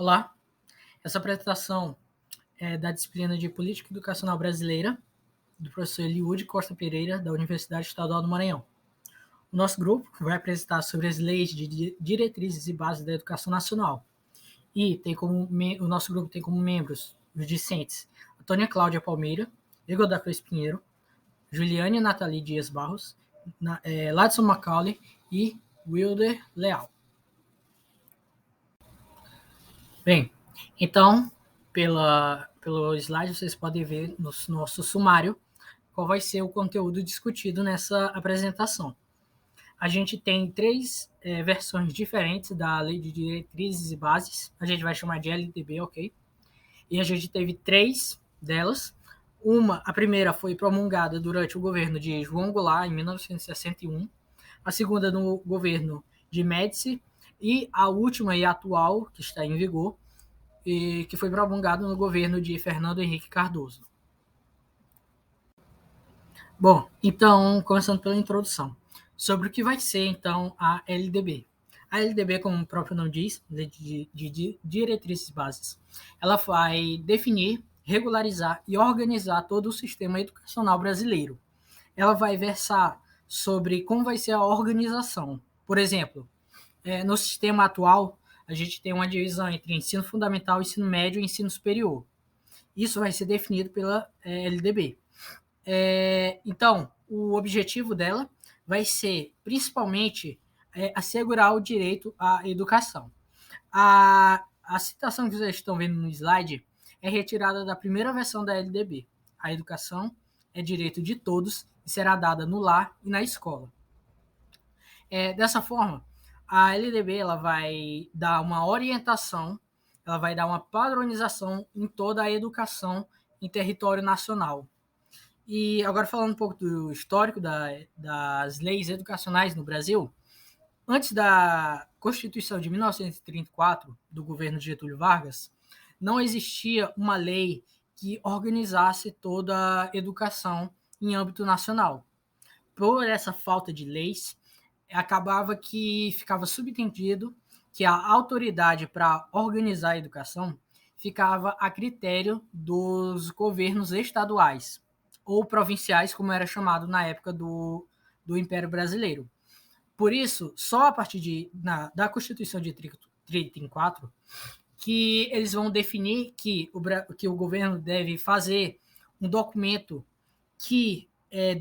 Olá, essa apresentação é da disciplina de Política Educacional Brasileira, do professor Eliúde Costa Pereira, da Universidade Estadual do Maranhão. O nosso grupo vai apresentar sobre as leis de diretrizes e bases da educação nacional. E o nosso grupo tem como membros os discentes Antônia Cláudia Palmeira, Igor da Cruz Pinheiro, Juliane Nathalie Dias Barros, Ladson Macaulay e Wilder Leal. Bem, então, pelo slide, vocês podem ver no nosso sumário qual vai ser o conteúdo discutido nessa apresentação. A gente tem três versões diferentes da Lei de Diretrizes e Bases, a gente vai chamar de LDB, ok? E a gente teve três delas. A primeira foi promulgada durante o governo de João Goulart, em 1961, a segunda no governo de Médici, e a última e atual, que está em vigor, e que foi promulgado no governo de Fernando Henrique Cardoso. Bom, então, começando pela introdução, sobre o que vai ser, então, a LDB. A LDB, como o próprio nome diz, Lei de Diretrizes e Bases, ela vai definir, regularizar e organizar todo o sistema educacional brasileiro. Ela vai versar sobre como vai ser a organização. Por exemplo, no sistema atual, a gente tem uma divisão entre ensino fundamental, ensino médio e ensino superior. Isso vai ser definido pela LDB. Então, o objetivo dela vai ser, principalmente, assegurar o direito à educação. A citação que vocês estão vendo no slide é retirada da primeira versão da LDB. A educação é direito de todos e será dada no lar e na escola. Dessa forma, a LDB ela vai dar uma orientação, ela vai dar uma padronização em toda a educação em território nacional. E agora falando um pouco do histórico das leis educacionais no Brasil, antes da Constituição de 1934, do governo de Getúlio Vargas, não existia uma lei que organizasse toda a educação em âmbito nacional. Por essa falta de leis, acabava que ficava subentendido que a autoridade para organizar a educação ficava a critério dos governos estaduais ou provinciais, como era chamado na época do Império Brasileiro. Por isso, só a partir da Constituição de 34 que eles vão definir que o governo deve fazer um documento que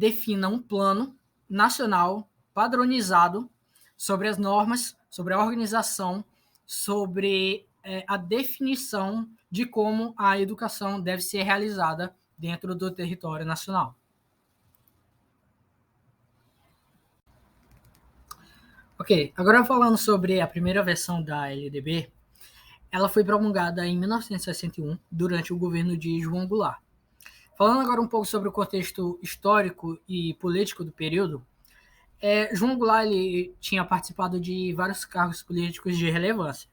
defina um plano nacional padronizado sobre as normas, sobre a organização, sobre a definição de como a educação deve ser realizada dentro do território nacional. Ok, agora falando sobre a primeira versão da LDB, ela foi promulgada em 1961, durante o governo de João Goulart. Falando agora um pouco sobre o contexto histórico e político do período, João Goulart ele tinha participado de vários cargos políticos de relevância,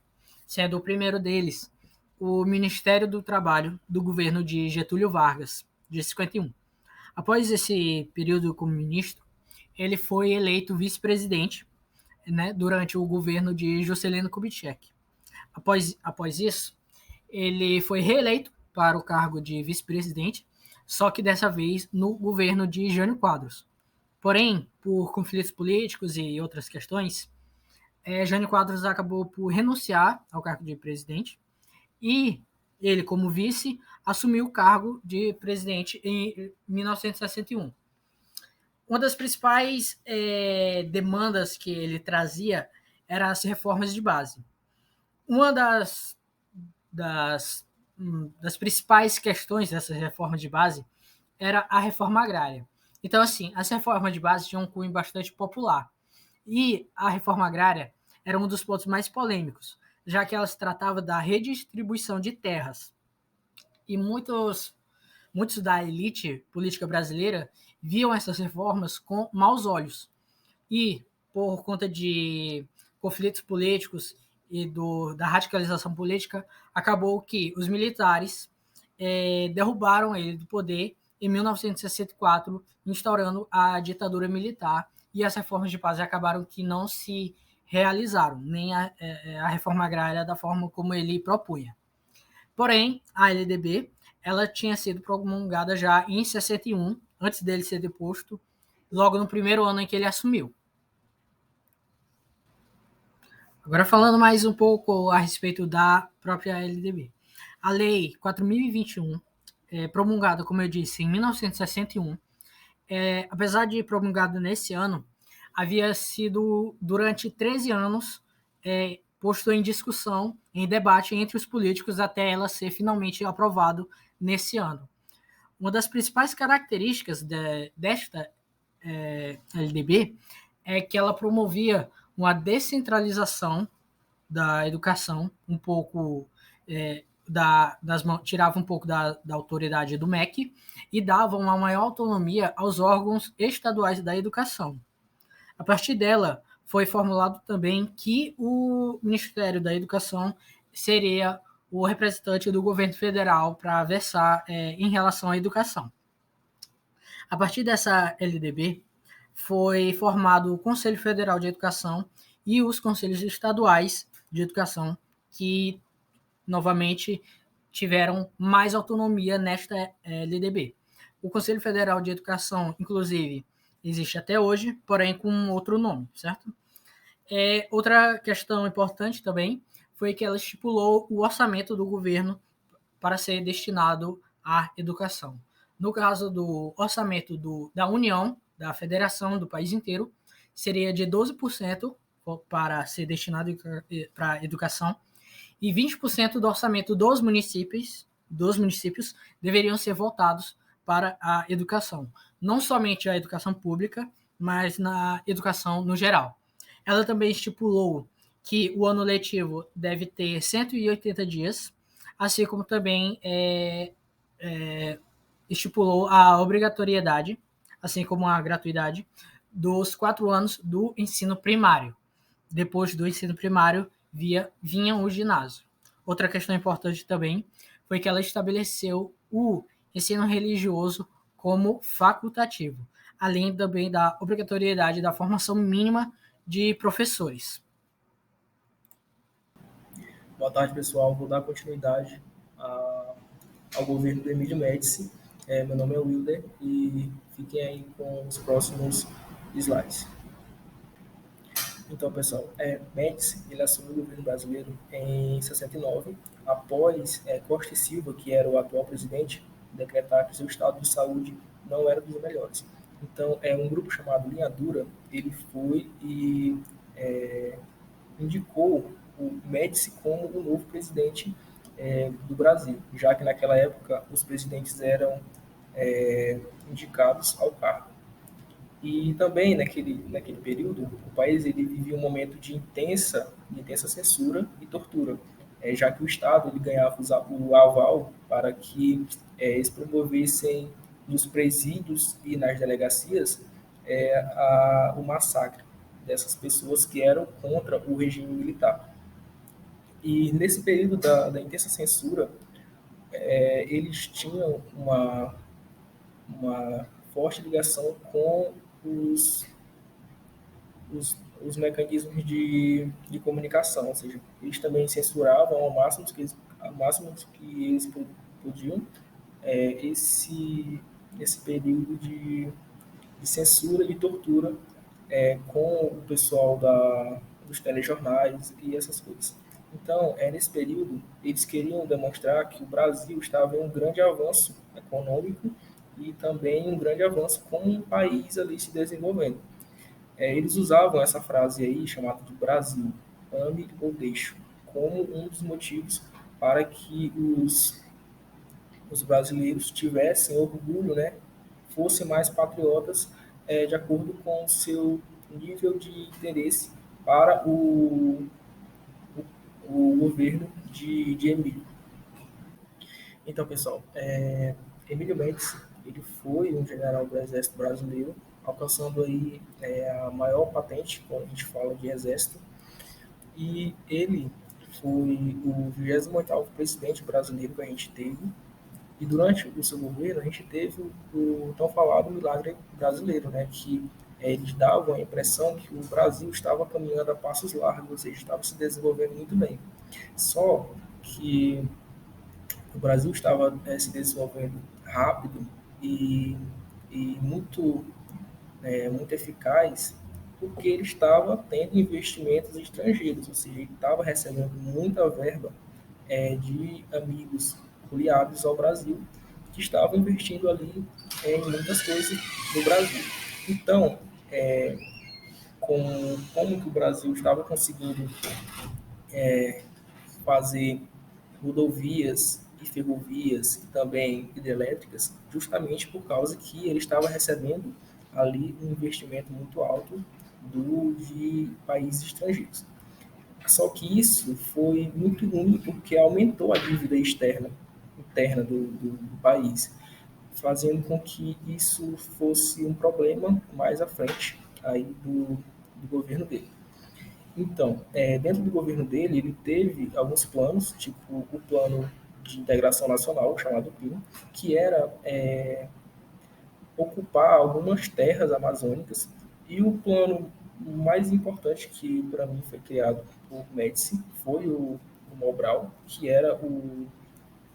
sendo o primeiro deles o Ministério do Trabalho do governo de Getúlio Vargas, de 51. Após esse período como ministro, ele foi eleito vice-presidente, né, durante o governo de Juscelino Kubitschek. Após isso, ele foi reeleito para o cargo de vice-presidente, só que dessa vez no governo de Jânio Quadros. Porém, por conflitos políticos e outras questões, Jânio Quadros acabou por renunciar ao cargo de presidente e ele, como vice, assumiu o cargo de presidente em 1961. Uma das principais demandas que ele trazia eram as reformas de base. Uma das principais questões dessas reformas de base era a reforma agrária. Então, assim, as reformas de base tinham um cunho bastante popular. E a reforma agrária era um dos pontos mais polêmicos, já que ela se tratava da redistribuição de terras. E muitos da elite política brasileira viam essas reformas com maus olhos. E, por conta de conflitos políticos e da radicalização política, acabou que os militares derrubaram ele do poder em 1964, instaurando a ditadura militar, e as reformas de base acabaram que não se realizaram, nem a reforma agrária da forma como ele propunha. Porém, a LDB ela tinha sido promulgada já em 61, antes dele ser deposto, logo no primeiro ano em que ele assumiu. Agora falando mais um pouco a respeito da própria LDB. A Lei 4.021, promulgada, como eu disse, em 1961, apesar de promulgada nesse ano, havia sido, durante 13 anos, posto em discussão, em debate entre os políticos, até ela ser finalmente aprovada nesse ano. Uma das principais características desta LDB é que ela promovia uma descentralização da educação, um pouco tirava um pouco da autoridade do MEC e dava uma maior autonomia aos órgãos estaduais da educação. A partir dela, foi formulado também que o Ministério da Educação seria o representante do governo federal para versar em relação à educação. A partir dessa LDB, foi formado o Conselho Federal de Educação e os Conselhos Estaduais de Educação, que, novamente, tiveram mais autonomia nesta LDB. O Conselho Federal de Educação, inclusive, existe até hoje, porém com outro nome, certo? Outra questão importante também foi que ela estipulou o orçamento do governo para ser destinado à educação. No caso do orçamento da União, da Federação, do país inteiro, seria de 12% para ser destinado para a educação e 20% do orçamento dos municípios deveriam ser voltados para a educação. Não somente a educação pública, mas na educação no geral. Ela também estipulou que o ano letivo deve ter 180 dias, assim como também estipulou a obrigatoriedade, assim como a gratuidade, dos 4 anos do ensino primário. Depois do ensino primário, vinha o ginásio. Outra questão importante também foi que ela estabeleceu o ensino religioso como facultativo, além também da obrigatoriedade da formação mínima de professores. Boa tarde, pessoal. Vou dar continuidade ao governo do Emílio Médici. Meu nome é Wilder e fiquem aí com os próximos slides. Então, pessoal, Médici ele assumiu o governo brasileiro em 69, após Costa e Silva, que era o atual presidente, decretar que seu estado de saúde não era dos melhores. Então, um grupo chamado Linha Dura, ele foi e indicou o Médici como o novo presidente do Brasil, já que naquela época os presidentes eram indicados ao cargo. E também naquele período o país ele vivia um momento de intensa censura e tortura, já que o Estado ele ganhava o aval para que eles promovessem nos presídios e nas delegacias o massacre dessas pessoas que eram contra o regime militar. E nesse período da intensa censura, eles tinham uma forte ligação com os mecanismos de comunicação, ou seja, eles também censuravam ao máximo que eles podiam esse período de censura e tortura com o pessoal dos telejornais e essas coisas. Então, nesse período, eles queriam demonstrar que o Brasil estava em um grande avanço econômico e também um grande avanço como um país ali se desenvolvendo. Eles usavam essa frase aí, chamada de Brasil, ame ou deixe, como um dos motivos para que os brasileiros tivessem orgulho, né, fossem mais patriotas de acordo com o seu nível de interesse para o governo de Emílio. Então, pessoal, Emílio Médici ele foi um general do Exército Brasileiro, alcançando aí a maior patente quando a gente fala de Exército, e ele foi o 28º presidente brasileiro que a gente teve, e durante o seu governo a gente teve o tão falado milagre brasileiro, né, que eles davam a impressão que o Brasil estava caminhando a passos largos, ou seja, estava se desenvolvendo muito bem. Só que o Brasil estava se desenvolvendo rápido e, e muito eficaz porque ele estava tendo investimentos estrangeiros, ou seja, ele estava recebendo muita verba de amigos aliados ao Brasil que estavam investindo ali em muitas coisas no Brasil. Então, como que o Brasil estava conseguindo fazer rodovias e ferrovias e também hidrelétricas, justamente por causa que ele estava recebendo ali um investimento muito alto de países estrangeiros. Só que isso foi muito ruim porque aumentou a dívida externa, interna do país, fazendo com que isso fosse um problema mais à frente aí do governo dele. Então, dentro do governo dele, ele teve alguns planos, tipo o plano de integração nacional, chamado PIN, que era ocupar algumas terras amazônicas, e o plano mais importante que para mim foi criado por Médici foi o Mobral, que era o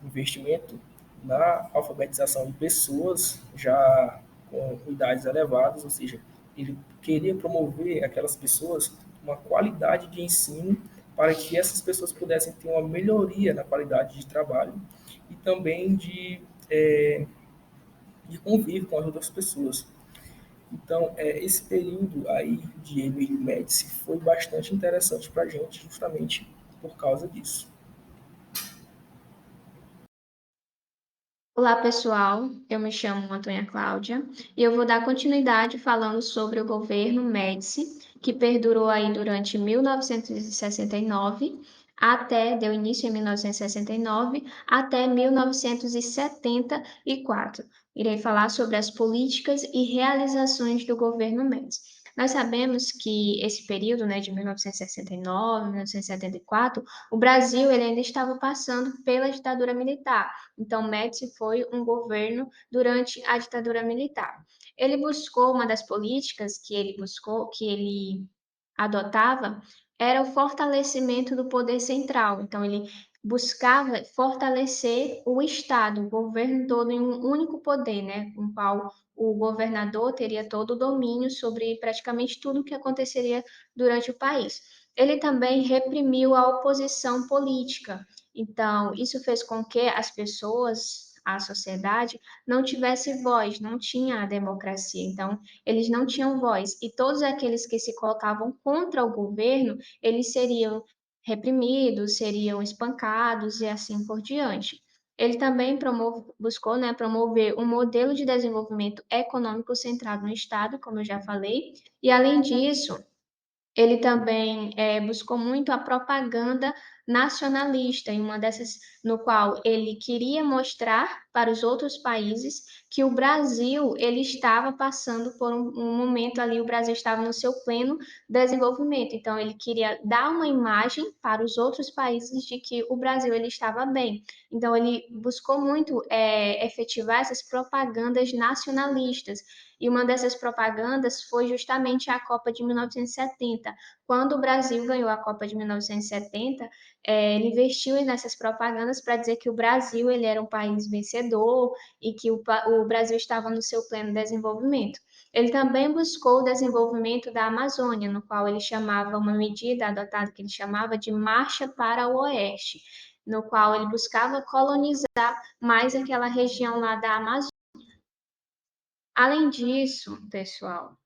investimento na alfabetização de pessoas já com idades elevadas, ou seja, ele queria promover aquelas pessoas uma qualidade de ensino para que essas pessoas pudessem ter uma melhoria na qualidade de trabalho e também de convívio com as outras pessoas. Então, esse período aí de Emílio Médici foi bastante interessante para a gente, justamente por causa disso. Olá, pessoal. Eu me chamo Antônia Cláudia e eu vou dar continuidade falando sobre o governo Médici, que perdurou aí durante 1969 até, deu início em 1969 até 1974. Irei falar sobre as políticas e realizações do governo Médici. Nós sabemos que esse período, né, de 1969, 1974, o Brasil ele ainda estava passando pela ditadura militar. Então, Médici foi um governo durante a ditadura militar. Ele buscou uma das políticas que ele buscou, que ele adotava, era o fortalecimento do poder central. Então, ele buscava fortalecer o Estado, o governo todo em um único poder, né, com o qual o governador teria todo o domínio sobre praticamente tudo o que aconteceria durante o país. Ele também reprimiu a oposição política. Então, isso fez com que as pessoas, a sociedade, não tivesse voz, não tinha a democracia. Então, eles não tinham voz. E todos aqueles que se colocavam contra o governo, eles seriam reprimidos, seriam espancados e assim por diante. Ele também buscou, né, promover um modelo de desenvolvimento econômico centrado no Estado, como eu já falei, e além disso, ele também buscou muito a propaganda nacionalista, em uma dessas, no qual ele queria mostrar para os outros países que o Brasil ele estava passando por um momento ali, o Brasil estava no seu pleno desenvolvimento. Então, ele queria dar uma imagem para os outros países de que o Brasil ele estava bem. Então, ele buscou muito efetivar essas propagandas nacionalistas. E uma dessas propagandas foi justamente a Copa de 1970. Quando o Brasil ganhou a Copa de 1970, ele investiu nessas propagandas para dizer que o Brasil ele era um país vencedor e que o Brasil estava no seu pleno desenvolvimento. Ele também buscou o desenvolvimento da Amazônia, no qual ele chamava uma medida adotada que ele chamava de Marcha para o Oeste, no qual ele buscava colonizar mais aquela região lá da Amazônia. Além disso, pessoal,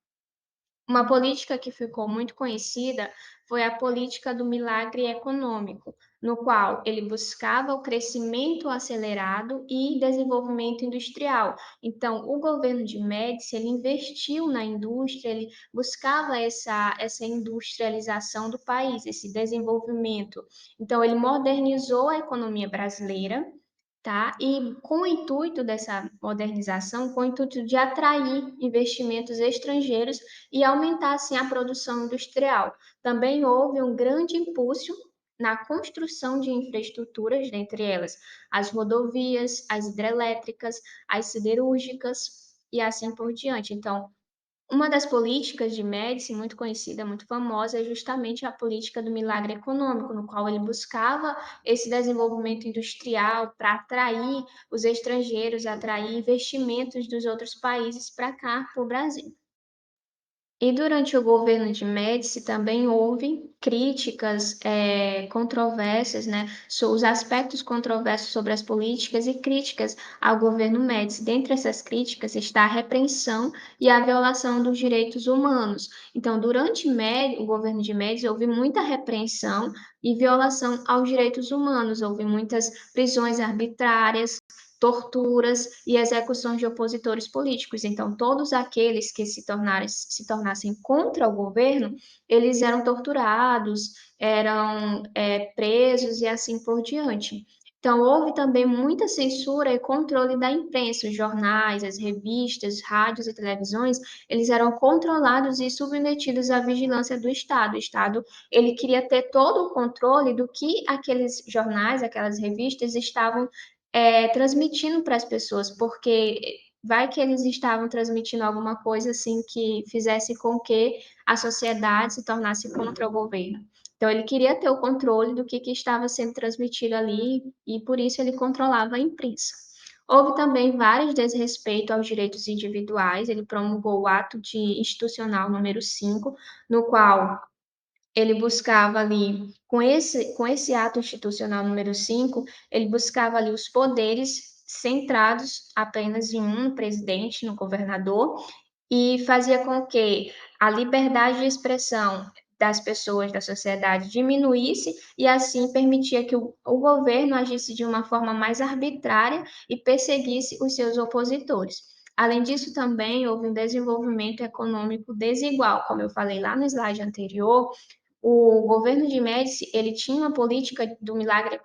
uma política que ficou muito conhecida foi a política do milagre econômico, no qual ele buscava o crescimento acelerado e desenvolvimento industrial. Então, o governo de Médici, ele investiu na indústria, ele buscava essa industrialização do país, esse desenvolvimento. Então, ele modernizou a economia brasileira, tá? E com o intuito dessa modernização, com o intuito de atrair investimentos estrangeiros e aumentar assim a produção industrial. Também houve um grande impulso na construção de infraestruturas, dentre elas as rodovias, as hidrelétricas, as siderúrgicas e assim por diante. Então, Uma das políticas de Médici, muito conhecida, muito famosa, é justamente a política do milagre econômico, no qual ele buscava esse desenvolvimento industrial para atrair os estrangeiros, atrair investimentos dos outros países para cá, para o Brasil. E durante o governo de Médici também houve críticas, controvérsias, né, os aspectos controversos sobre as políticas e críticas ao governo Médici. Dentre essas críticas está a repreensão e a violação dos direitos humanos. Então, durante o governo de Médici, houve muita repreensão e violação aos direitos humanos, houve muitas prisões arbitrárias, torturas e execuções de opositores políticos. Então, todos aqueles que se tornassem contra o governo, eles eram torturados, eram presos e assim por diante. Então, houve também muita censura e controle da imprensa, os jornais, as revistas, rádios e televisões, eles eram controlados e submetidos à vigilância do Estado. O Estado, ele queria ter todo o controle do que aqueles jornais, aquelas revistas estavam transmitindo para as pessoas, porque vai que eles estavam transmitindo alguma coisa assim que fizesse com que a sociedade se tornasse contra o governo. Então, ele queria ter o controle do que estava sendo transmitido ali e, por isso, ele controlava a imprensa. Houve também vários desrespeito aos direitos individuais, ele promulgou o Ato Institucional número 5, no qual ele buscava ali, com esse ato institucional número 5, ele buscava ali os poderes centrados apenas em um, no presidente, no governador, e fazia com que a liberdade de expressão das pessoas da sociedade diminuísse e assim permitia que o governo agisse de uma forma mais arbitrária e perseguisse os seus opositores. Além disso, também houve um desenvolvimento econômico desigual, como eu falei lá no slide anterior, o governo de Médici, ele tinha uma política do milagre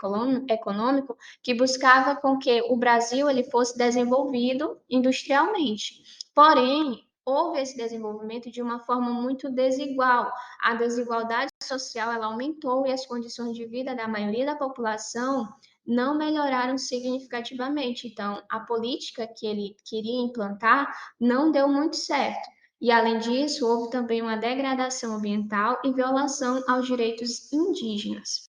econômico que buscava com que o Brasil ele fosse desenvolvido industrialmente. Porém, houve esse desenvolvimento de uma forma muito desigual. A desigualdade social ela aumentou e as condições de vida da maioria da população não melhoraram significativamente. Então, a política que ele queria implantar não deu muito certo. E, além disso, houve também uma degradação ambiental e violação aos direitos indígenas.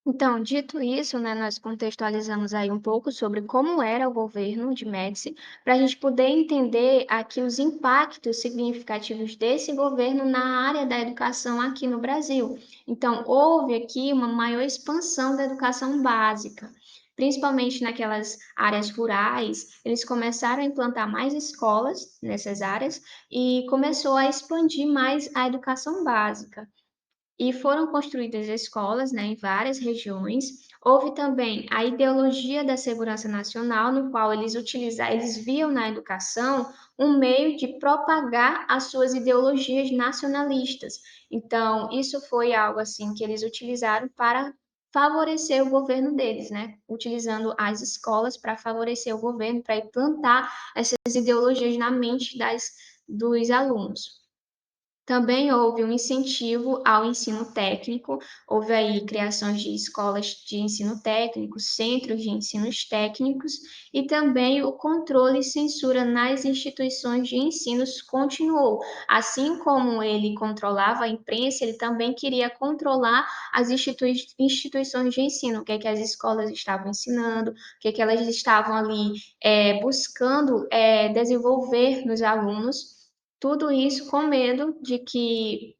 Então, dito isso, né, nós contextualizamos aí um pouco sobre como era o governo de Médici, para a gente poder entender aqui os impactos significativos desse governo na área da educação aqui no Brasil. Então, houve aqui uma maior expansão da educação básica, principalmente naquelas áreas rurais, eles começaram a implantar mais escolas nessas áreas e começou a expandir mais a educação básica. E foram construídas escolas, né, em várias regiões. Houve também a ideologia da segurança nacional, no qual eles viam na educação um meio de propagar as suas ideologias nacionalistas. Então, isso foi algo assim que eles utilizaram para favorecer o governo deles, né? Utilizando as escolas para favorecer o governo, para implantar essas ideologias na mente dos alunos. Também houve um incentivo ao ensino técnico, houve aí criações de escolas de ensino técnico, centros de ensinos técnicos e também o controle e censura nas instituições de ensino continuou. Assim como ele controlava a imprensa, ele também queria controlar as instituições de ensino, o que é que as escolas estavam ensinando, o que é que elas estavam ali buscando desenvolver nos alunos. Tudo isso com medo de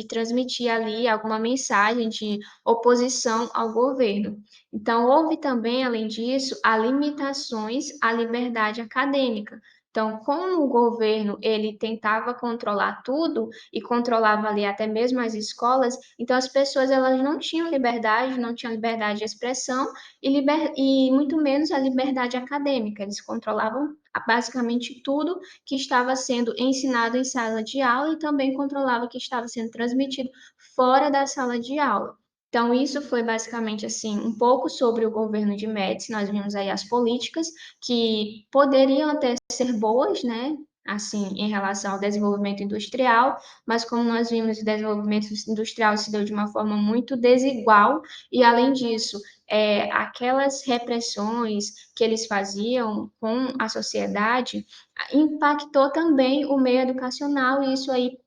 transmitir ali alguma mensagem de oposição ao governo. Então, houve também, além disso, limitações à liberdade acadêmica. Então, como o governo ele tentava controlar tudo e controlava ali até mesmo as escolas, então as pessoas elas não tinham liberdade, não tinham liberdade de expressão e muito menos a liberdade acadêmica. Eles controlavam basicamente tudo que estava sendo ensinado em sala de aula e também controlava o que estava sendo transmitido fora da sala de aula. Então, isso foi basicamente assim um pouco sobre o governo de Médici. Nós vimos aí as políticas que poderiam até ser boas, né, assim, em relação ao desenvolvimento industrial, mas como nós vimos, o desenvolvimento industrial se deu de uma forma muito desigual, e além disso, aquelas repressões que eles faziam com a sociedade impactou também o meio educacional, e isso aí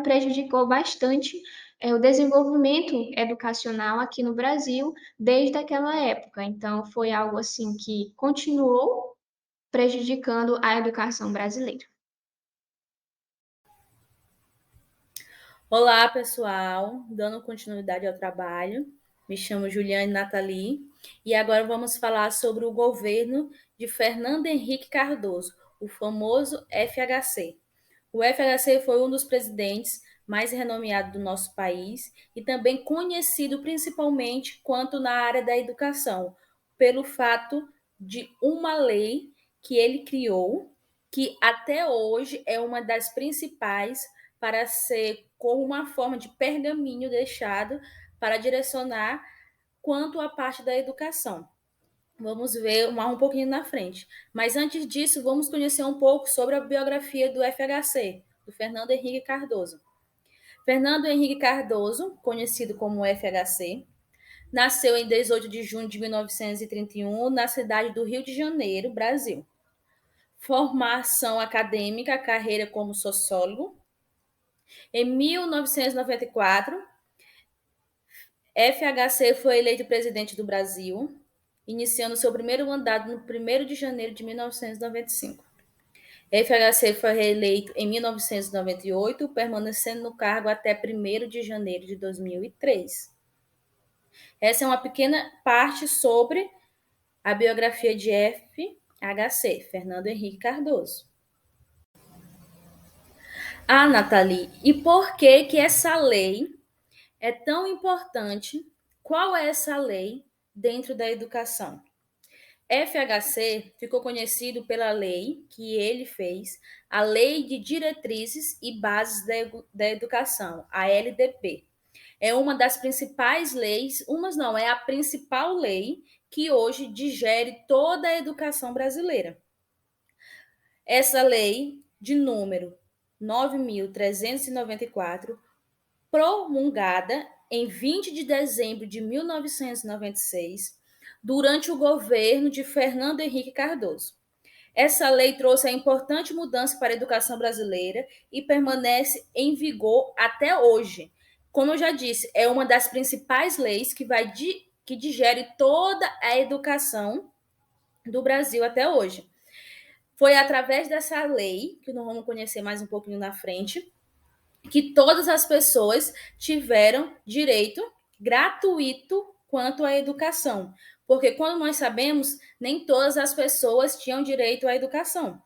prejudicou bastante o desenvolvimento educacional aqui no Brasil desde aquela época. Então, foi algo assim que continuou prejudicando a educação brasileira. Olá, pessoal, dando continuidade ao trabalho. Me chamo Juliane Nathalie e agora vamos falar sobre o governo de Fernando Henrique Cardoso, o famoso FHC. O FHC foi um dos presidentes mais renomeados do nosso país e também conhecido principalmente quanto na área da educação, pelo fato de uma lei que ele criou, que até hoje é uma das principais para ser como uma forma de pergaminho deixado para direcionar quanto à parte da educação. Vamos ver um pouquinho na frente. Mas antes disso, vamos conhecer um pouco sobre a biografia do FHC, do Fernando Henrique Cardoso. Fernando Henrique Cardoso, conhecido como FHC, nasceu em 18 de junho de 1931 na cidade do Rio de Janeiro, Brasil. Formação acadêmica, carreira como sociólogo. Em 1994, FHC foi eleito presidente do Brasil, iniciando seu primeiro mandato no 1º de janeiro de 1995. FHC foi reeleito em 1998, permanecendo no cargo até 1º de janeiro de 2003. Essa é uma pequena parte sobre a biografia de FHC, Fernando Henrique Cardoso. Ah, Nathalie, e por que essa lei é tão importante? Qual é essa lei dentro da educação? FHC ficou conhecido pela lei que ele fez, a Lei de Diretrizes e Bases da Educação, a LDB. É uma das principais leis, é a principal lei que hoje digere toda a educação brasileira. Essa lei, de número 9.394, promulgada em 20 de dezembro de 1996, durante o governo de Fernando Henrique Cardoso. Essa lei trouxe a importante mudança para a educação brasileira e permanece em vigor até hoje. Como eu já disse, é uma das principais leis que digere toda a educação do Brasil até hoje. Foi através dessa lei, que nós vamos conhecer mais um pouquinho na frente, que todas as pessoas tiveram direito gratuito quanto à educação. Porque, quando nós sabemos, nem todas as pessoas tinham direito à educação.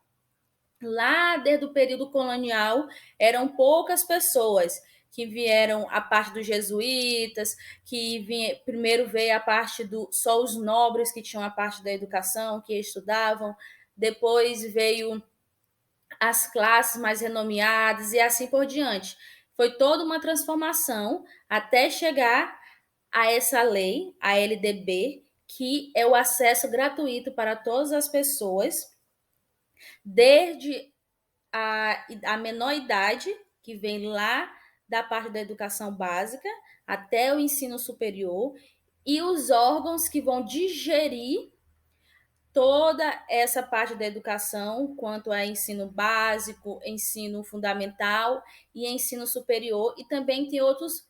Lá, desde o período colonial, eram poucas pessoas que vieram a parte dos jesuítas, primeiro veio a parte só os nobres que tinham a parte da educação, que estudavam, depois veio as classes mais renomeadas e assim por diante. Foi toda uma transformação até chegar a essa lei, a LDB, que é o acesso gratuito para todas as pessoas, desde a menor idade, que vem lá da parte da educação básica, até o ensino superior, e os órgãos que vão digerir toda essa parte da educação, quanto a ensino básico, ensino fundamental e ensino superior, e também tem outros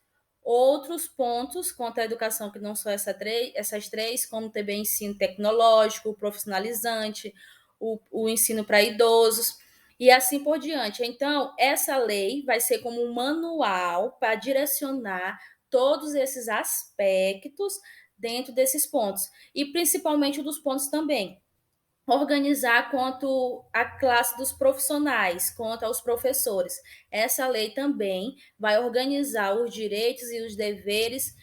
pontos quanto à educação, que não são essas três, como também ensino tecnológico, profissionalizante, o ensino para idosos, e assim por diante. Então, essa lei vai ser como um manual para direcionar todos esses aspectos dentro desses pontos, e principalmente dos pontos também, organizar quanto à classe dos profissionais, quanto aos professores. Essa lei também vai organizar os direitos e os deveres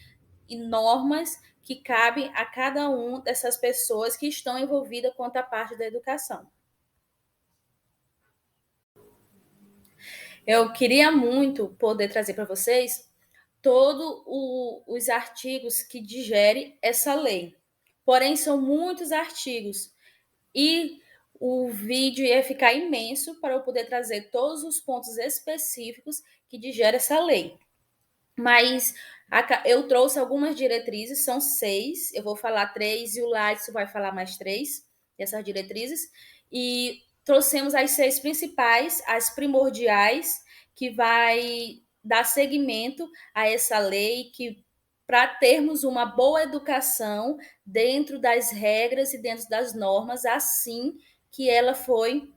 e normas que cabem a cada uma dessas pessoas que estão envolvidas quanto à parte da educação. Eu queria muito poder trazer para vocês todos os artigos que digerem essa lei. Porém, são muitos artigos. E o vídeo ia ficar imenso para eu poder trazer todos os pontos específicos que digere essa lei. Mas eu trouxe algumas diretrizes, são 6, eu vou falar 3 e o Lattes vai falar mais 3 dessas diretrizes, e trouxemos as 6 principais, as primordiais, que vai dar seguimento a essa lei, que para termos uma boa educação dentro das regras e dentro das normas, assim que ela foi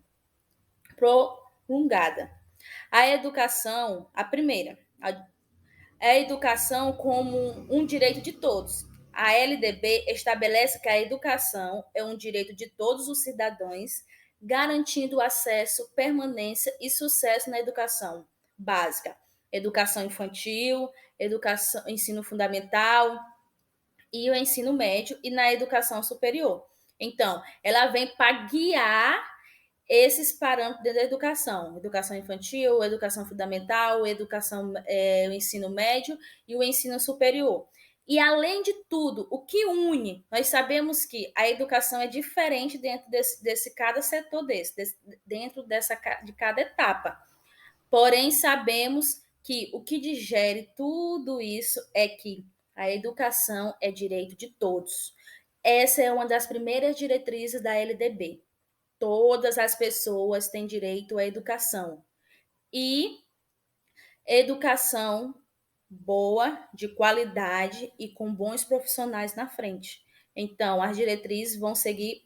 prolongada. A educação, a primeira, a educação como um direito de todos. A LDB estabelece que a educação é um direito de todos os cidadãos, garantindo acesso, permanência e sucesso na educação básica, educação infantil, educação, ensino fundamental e o ensino médio e na educação superior. Então, ela vem para guiar esses parâmetros da educação: educação infantil, educação fundamental, educação, o ensino médio e o ensino superior. E, além de tudo, o que une, nós sabemos que a educação é diferente dentro desse cada setor dentro de cada etapa. Porém, sabemos que o que digere tudo isso é que a educação é direito de todos. Essa é uma das primeiras diretrizes da LDB. Todas as pessoas têm direito à educação. E educação boa, de qualidade e com bons profissionais na frente. Então, as diretrizes vão seguir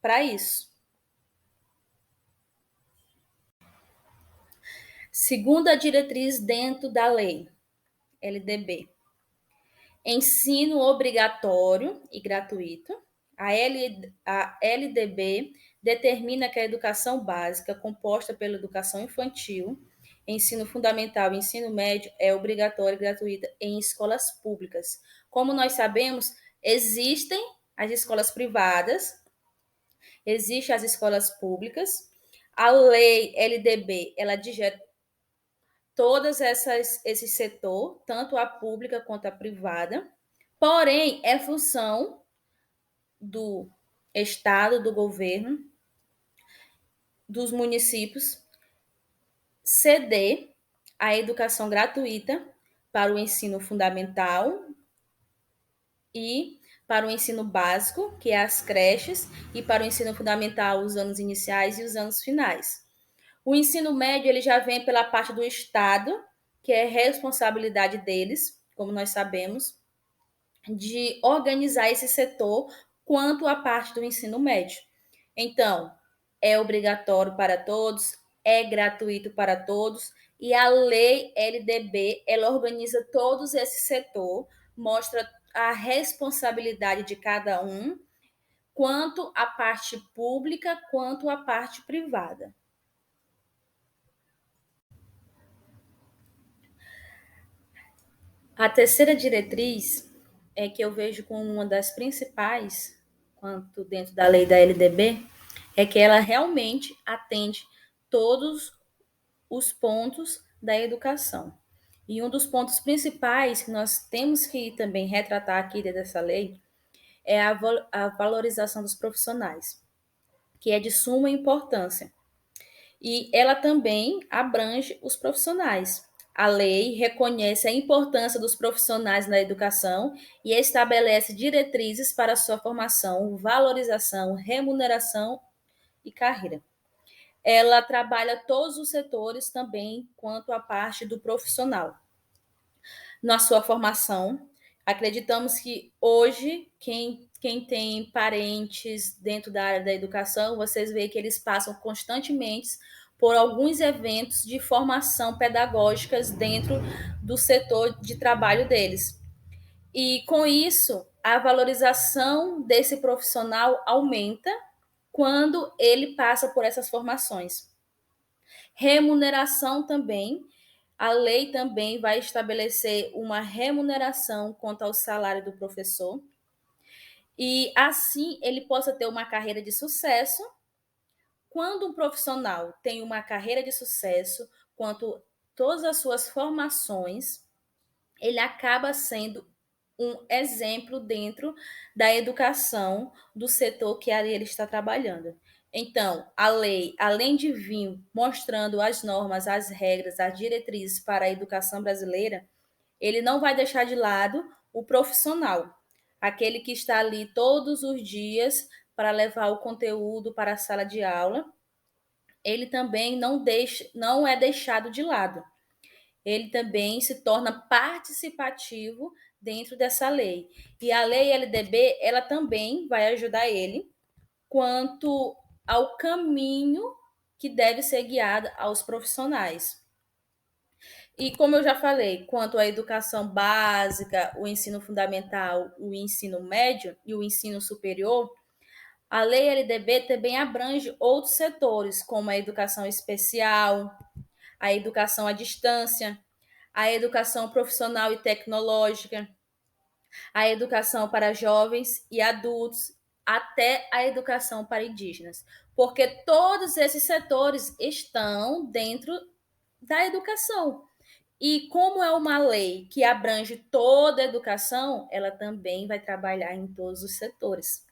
para isso. Segunda diretriz dentro da lei, LDB. Ensino obrigatório e gratuito. A LDB determina que a educação básica, composta pela educação infantil, ensino fundamental e ensino médio, é obrigatória e gratuita em escolas públicas. Como nós sabemos, existem as escolas privadas, existem as escolas públicas. A lei LDB, ela digere todas esse setor, tanto a pública quanto a privada. Porém, é função do Estado, do governo, dos municípios, ceder a educação gratuita para o ensino fundamental e para o ensino básico, que é as creches, e para o ensino fundamental, os anos iniciais e os anos finais. O ensino médio ele já vem pela parte do Estado, que é responsabilidade deles, como nós sabemos, de organizar esse setor quanto à parte do ensino médio. Então, é obrigatório para todos, é gratuito para todos, e a lei LDB, ela organiza todos esse setor, mostra a responsabilidade de cada um, quanto à parte pública, quanto à parte privada. A terceira diretriz é que eu vejo como uma das principais, quanto dentro da lei da LDB, é que ela realmente atende todos os pontos da educação. E um dos pontos principais que nós temos que também retratar aqui dentro dessa lei é a valorização dos profissionais, que é de suma importância. E ela também abrange os profissionais. A lei reconhece a importância dos profissionais na educação e estabelece diretrizes para sua formação, valorização, remuneração e carreira. Ela trabalha todos os setores também quanto à parte do profissional. Na sua formação, acreditamos que hoje, quem tem parentes dentro da área da educação, vocês veem que eles passam constantemente por alguns eventos de formação pedagógicas dentro do setor de trabalho deles. E, com isso, a valorização desse profissional aumenta quando ele passa por essas formações. Remuneração também. A lei também vai estabelecer uma remuneração quanto ao salário do professor. E, assim, ele possa ter uma carreira de sucesso. Quando um profissional tem uma carreira de sucesso, quanto todas as suas formações, ele acaba sendo um exemplo dentro da educação do setor que ali ele está trabalhando. Então, a lei, além de vir mostrando as normas, as regras, as diretrizes para a educação brasileira, ele não vai deixar de lado o profissional, aquele que está ali todos os dias para levar o conteúdo para a sala de aula. Ele também não é deixado de lado. Ele também se torna participativo dentro dessa lei. E a lei LDB, ela também vai ajudar ele quanto ao caminho que deve ser guiado aos profissionais. E como eu já falei, quanto à educação básica, o ensino fundamental, o ensino médio e o ensino superior, a lei LDB também abrange outros setores, como a educação especial, a educação à distância, a educação profissional e tecnológica, a educação para jovens e adultos, até a educação para indígenas, porque todos esses setores estão dentro da educação. E como é uma lei que abrange toda a educação, ela também vai trabalhar em todos os setores.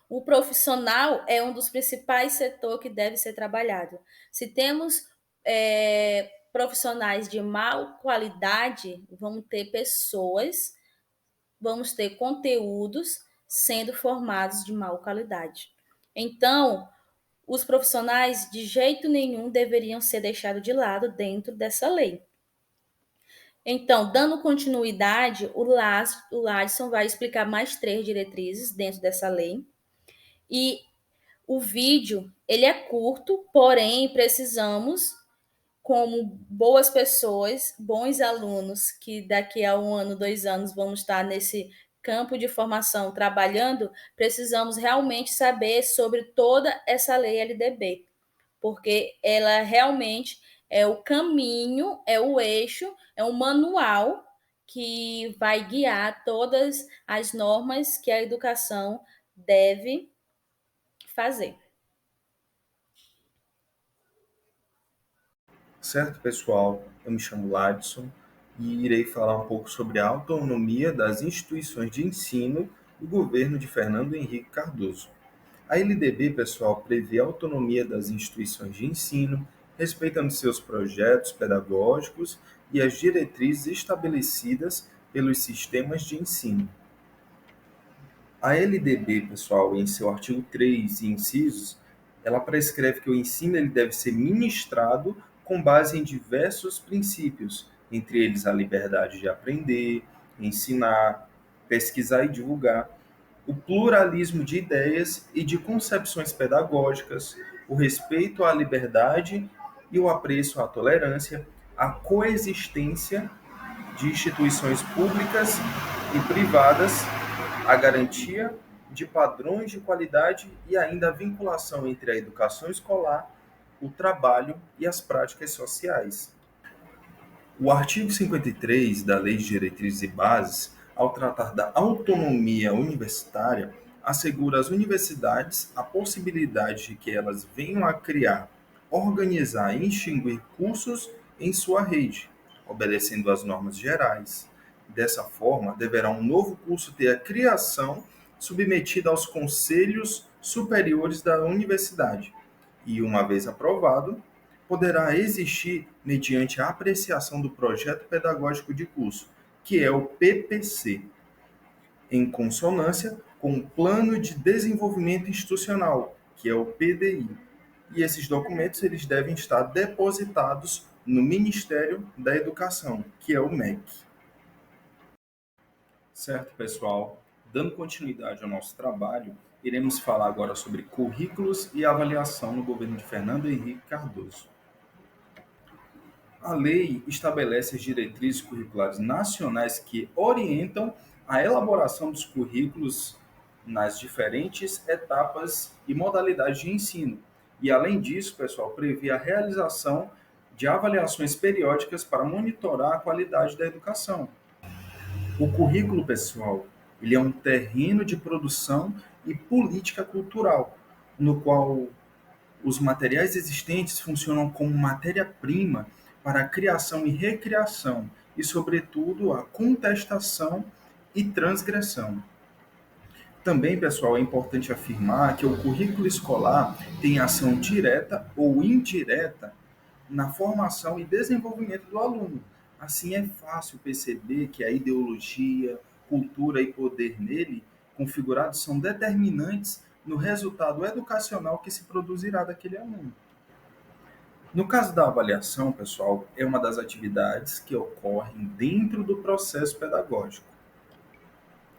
O profissional é um dos principais setores que deve ser trabalhado. Se temos profissionais de má qualidade, vamos ter conteúdos sendo formados de má qualidade. Então, os profissionais de jeito nenhum deveriam ser deixados de lado dentro dessa lei. Então, dando continuidade, o Ladson vai explicar mais 3 diretrizes dentro dessa lei. E o vídeo, ele é curto, porém precisamos, como boas pessoas, bons alunos, que daqui a 1 ano, 2 anos vamos estar nesse campo de formação trabalhando, precisamos realmente saber sobre toda essa lei LDB, porque ela realmente é o caminho, é o eixo, é um manual que vai guiar todas as normas que a educação deve fazer. Certo, pessoal? Eu me chamo Ladson e irei falar um pouco sobre a autonomia das instituições de ensino do governo de Fernando Henrique Cardoso. A LDB, pessoal, prevê a autonomia das instituições de ensino, respeitando seus projetos pedagógicos e as diretrizes estabelecidas pelos sistemas de ensino. A LDB, pessoal, em seu artigo 3 e incisos, ela prescreve que o ensino ele deve ser ministrado com base em diversos princípios, entre eles a liberdade de aprender, ensinar, pesquisar e divulgar, o pluralismo de ideias e de concepções pedagógicas, o respeito à liberdade e o apreço à tolerância, a coexistência de instituições públicas e privadas, a garantia de padrões de qualidade e ainda a vinculação entre a educação escolar, o trabalho e as práticas sociais. O artigo 53 da Lei de Diretrizes e Bases, ao tratar da autonomia universitária, assegura às universidades a possibilidade de que elas venham a criar, organizar e extinguir cursos em sua rede, obedecendo às normas gerais. Dessa forma, deverá um novo curso ter a criação submetida aos conselhos superiores da universidade e, uma vez aprovado, poderá existir mediante a apreciação do projeto pedagógico de curso, que é o PPC, em consonância com o Plano de Desenvolvimento Institucional, que é o PDI. E esses documentos eles devem estar depositados no Ministério da Educação, que é o MEC. Certo, pessoal? Dando continuidade ao nosso trabalho, iremos falar agora sobre currículos e avaliação no governo de Fernando Henrique Cardoso. A lei estabelece as diretrizes curriculares nacionais que orientam a elaboração dos currículos nas diferentes etapas e modalidades de ensino. E, além disso, pessoal, prevê a realização de avaliações periódicas para monitorar a qualidade da educação. O currículo, pessoal, ele é um terreno de produção e política cultural, no qual os materiais existentes funcionam como matéria-prima para a criação e recriação, e, sobretudo, a contestação e transgressão. Também, pessoal, é importante afirmar que o currículo escolar tem ação direta ou indireta na formação e desenvolvimento do aluno. Assim, é fácil perceber que a ideologia, cultura e poder nele configurados são determinantes no resultado educacional que se produzirá daquele aluno. No caso da avaliação, pessoal, é uma das atividades que ocorrem dentro do processo pedagógico.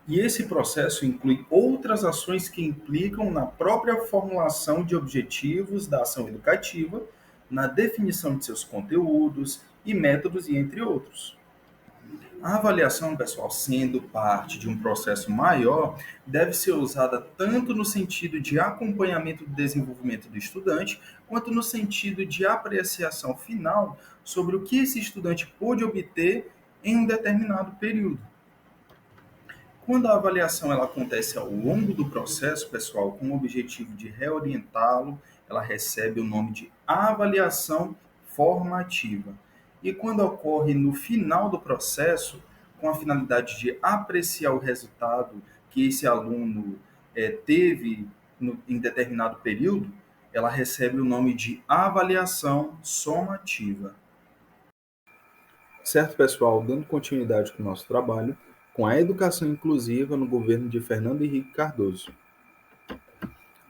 E esse processo inclui outras ações que implicam na própria formulação de objetivos da ação educativa, na definição de seus conteúdos e métodos, e entre outros. A avaliação, pessoal, sendo parte de um processo maior, deve ser usada tanto no sentido de acompanhamento do desenvolvimento do estudante, quanto no sentido de apreciação final sobre o que esse estudante pôde obter em um determinado período. Quando a avaliação ela acontece ao longo do processo, pessoal, com o objetivo de reorientá-lo, ela recebe o nome de avaliação formativa. E quando ocorre no final do processo, com a finalidade de apreciar o resultado que esse aluno teve em determinado período, ela recebe o nome de avaliação somativa. Certo, pessoal, dando continuidade com o nosso trabalho, com a educação inclusiva no governo de Fernando Henrique Cardoso.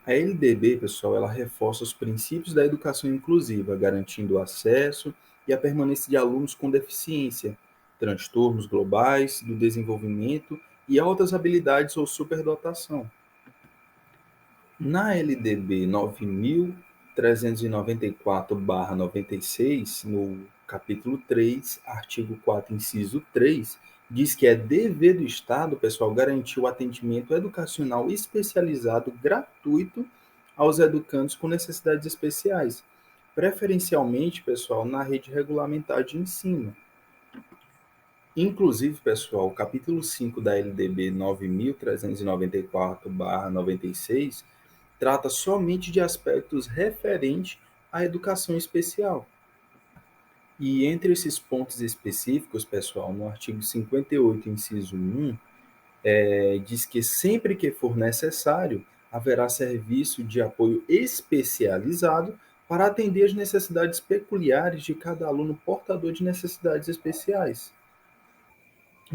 A LDB, pessoal, ela reforça os princípios da educação inclusiva, garantindo o acesso e a permanência de alunos com deficiência, transtornos globais do desenvolvimento e altas habilidades ou superdotação. Na LDB 9394/96, no capítulo 3, artigo 4, inciso 3, diz que é dever do Estado, pessoal, garantir o atendimento educacional especializado gratuito aos educandos com necessidades especiais, preferencialmente, pessoal, na rede regulamentar de ensino. Inclusive, pessoal, o capítulo 5 da LDB 9394/96 trata somente de aspectos referentes à educação especial. E entre esses pontos específicos, pessoal, no artigo 58, inciso 1, diz que sempre que for necessário, haverá serviço de apoio especializado para atender as necessidades peculiares de cada aluno portador de necessidades especiais.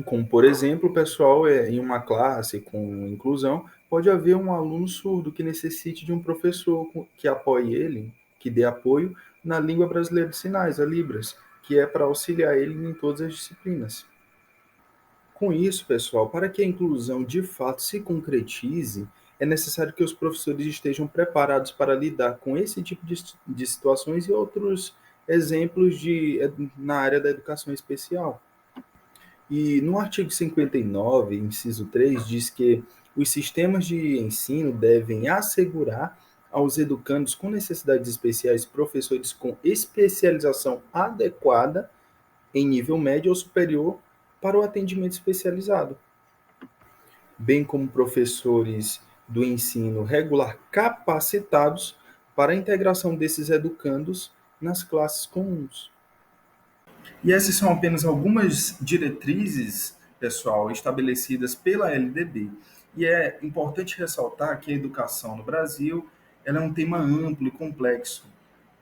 Como, por exemplo, pessoal, em uma classe com inclusão, pode haver um aluno surdo que necessite de um professor que apoie ele, que dê apoio na língua brasileira de sinais, a Libras, que é para auxiliar ele em todas as disciplinas. Com isso, pessoal, para que a inclusão de fato se concretize, é necessário que os professores estejam preparados para lidar com esse tipo de situações e outros exemplos na área da educação especial. E no artigo 59, inciso 3, diz que os sistemas de ensino devem assegurar aos educandos com necessidades especiais professores com especialização adequada em nível médio ou superior para o atendimento especializado, bem como professores do ensino regular capacitados para a integração desses educandos nas classes comuns. E essas são apenas algumas diretrizes, pessoal, estabelecidas pela LDB. E é importante ressaltar que a educação no Brasil ela é um tema amplo e complexo.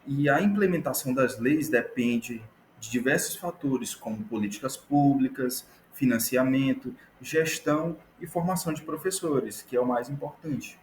E a implementação das leis depende de diversos fatores, como políticas públicas, financiamento, gestão e formação de professores, que é o mais importante.